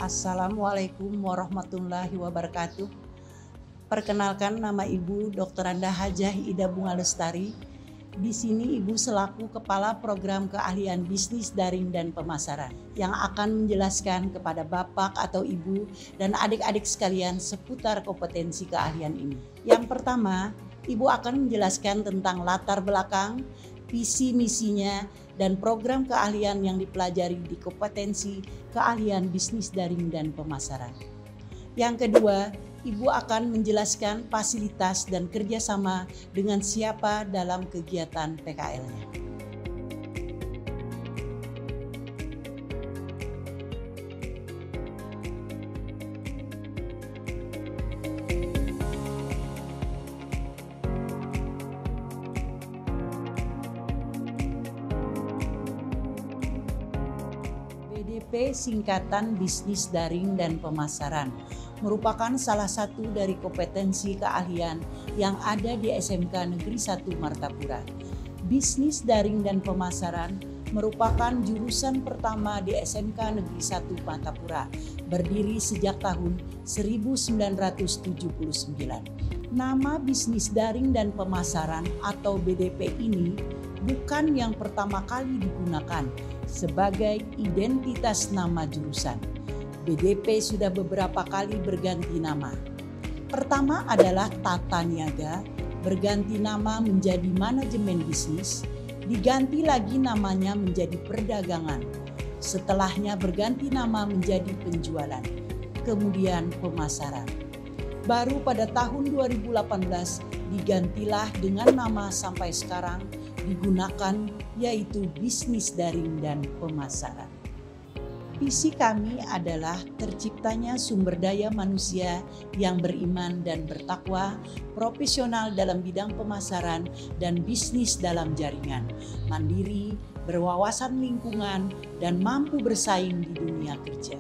Assalamualaikum warahmatullahi wabarakatuh. Perkenalkan, nama Ibu Dr. Anda Hajah Ida Bunga Lestari. Di sini Ibu selaku Kepala Program Keahlian Bisnis Daring dan Pemasaran yang akan menjelaskan kepada Bapak atau Ibu dan adik-adik sekalian seputar kompetensi keahlian ini. Yang pertama, Ibu akan menjelaskan tentang latar belakang, visi misinya, dan program keahlian yang dipelajari di kompetensi keahlian bisnis daring dan pemasaran. Yang kedua, Ibu akan menjelaskan fasilitas dan kerjasama dengan siapa dalam kegiatan PKL-nya. BDP singkatan bisnis daring dan pemasaran merupakan salah satu dari kompetensi keahlian yang ada di SMK Negeri 1 Martapura. Bisnis daring dan pemasaran merupakan jurusan pertama di SMK Negeri 1 Martapura, berdiri sejak tahun 1979. Nama bisnis daring dan pemasaran atau BDP ini bukan yang pertama kali digunakan sebagai identitas nama jurusan. BDP sudah beberapa kali berganti nama. Pertama adalah Tata Niaga, berganti nama menjadi Manajemen Bisnis, diganti lagi namanya menjadi Perdagangan. Setelahnya berganti nama menjadi Penjualan, kemudian Pemasaran. Baru pada tahun 2018 digantilah dengan nama sampai sekarang digunakan, yaitu Bisnis Daring dan Pemasaran. Visi kami adalah terciptanya sumber daya manusia yang beriman dan bertakwa, profesional dalam bidang pemasaran dan bisnis dalam jaringan, mandiri, berwawasan lingkungan, dan mampu bersaing di dunia kerja.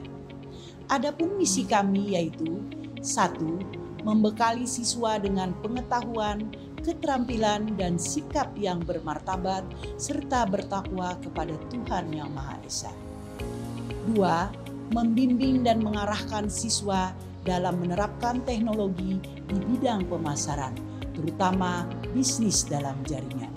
Adapun misi kami yaitu 1. Membekali siswa dengan pengetahuan, keterampilan, dan sikap yang bermartabat serta bertakwa kepada Tuhan Yang Maha Esa. 2. Membimbing dan mengarahkan siswa dalam menerapkan teknologi di bidang pemasaran, terutama bisnis dalam jaringan.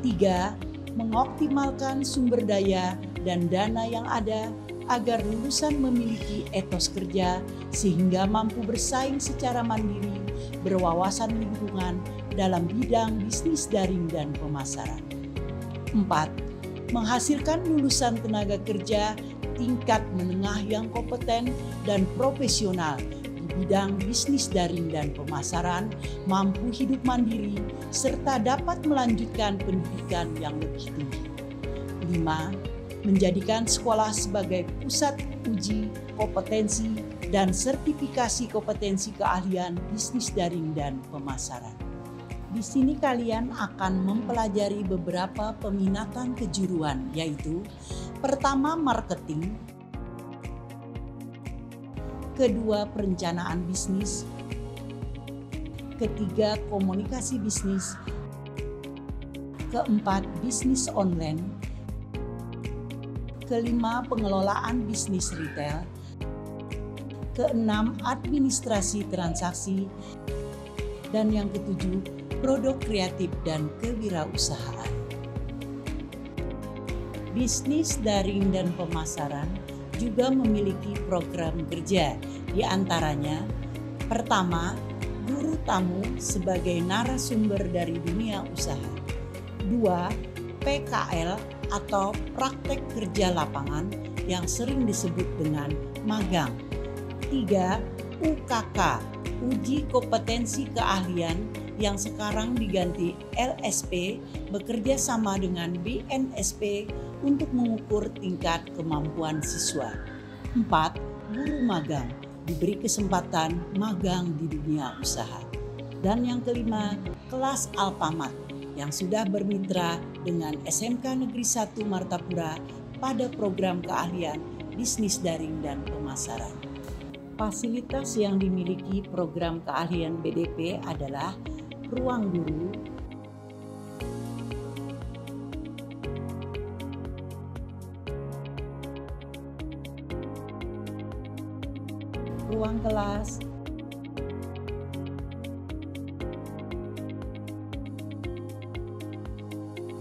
3. Mengoptimalkan sumber daya dan dana yang ada agar lulusan memiliki etos kerja sehingga mampu bersaing secara mandiri, berwawasan lingkungan dalam bidang bisnis daring dan pemasaran. 4. Menghasilkan lulusan tenaga kerja tingkat menengah yang kompeten dan profesional di bidang bisnis daring dan pemasaran, mampu hidup mandiri, serta dapat melanjutkan pendidikan yang lebih tinggi. 5. Menjadikan sekolah sebagai pusat uji kompetensi dan sertifikasi kompetensi keahlian bisnis daring dan pemasaran. Di sini kalian akan mempelajari beberapa peminatan kejuruan, yaitu pertama marketing, kedua perencanaan bisnis, ketiga komunikasi bisnis, keempat bisnis online, kelima pengelolaan bisnis retail, keenam administrasi transaksi, dan yang ketujuh produk kreatif dan kewirausahaan. Bisnis daring dan pemasaran juga memiliki program kerja, di antaranya pertama, guru tamu sebagai narasumber dari dunia usaha. 2. PKL atau praktek kerja lapangan yang sering disebut dengan magang. 3. UKK, uji kompetensi keahlian yang sekarang diganti LSP, bekerja sama dengan BNSP untuk mengukur tingkat kemampuan siswa. 4. Guru magang, diberi kesempatan magang di dunia usaha. Dan yang kelima, kelas Alfamart yang sudah bermitra dengan SMK Negeri 1 Martapura pada program keahlian bisnis daring dan pemasaran. Fasilitas yang dimiliki program keahlian BDP adalah ruang guru, ruang kelas,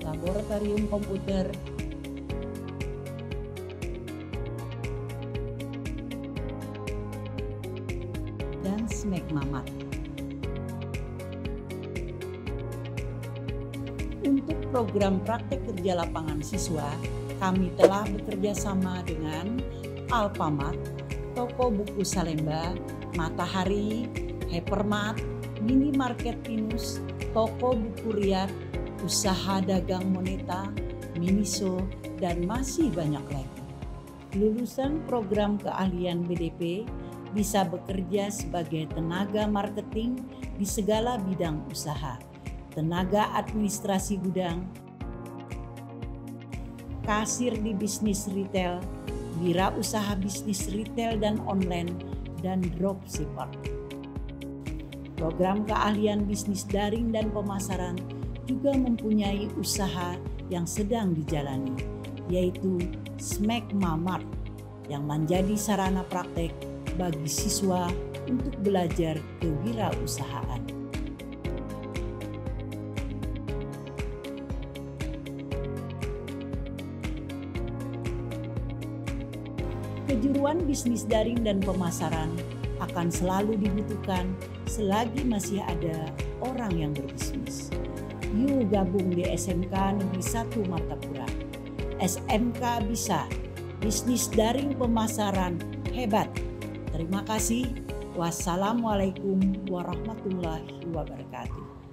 laboratorium komputer, dan SMEK Mamat. Untuk program praktek kerja lapangan siswa, kami telah bekerja sama dengan Alfamart, Toko Buku Salemba, Matahari, Hypermart, Minimarket Pinus, Toko Buku Riyad, Usaha Dagang Moneta, Miniso, dan masih banyak lagi. Lulusan program keahlian BDP bisa bekerja sebagai tenaga marketing di segala bidang usaha, tenaga administrasi gudang, kasir di bisnis retail, wirausaha bisnis retail dan online, dan dropshipper. Program keahlian bisnis daring dan pemasaran juga mempunyai usaha yang sedang dijalani, yaitu SMEK Mamat yang menjadi sarana praktek bagi siswa untuk belajar kewirausahaan. Kejuruan bisnis daring dan pemasaran akan selalu dibutuhkan selagi masih ada orang yang berbisnis. Yuk gabung di SMK Negeri 1 Martapura. SMK Bisa, bisnis daring pemasaran hebat. Terima kasih. Wassalamualaikum warahmatullahi wabarakatuh.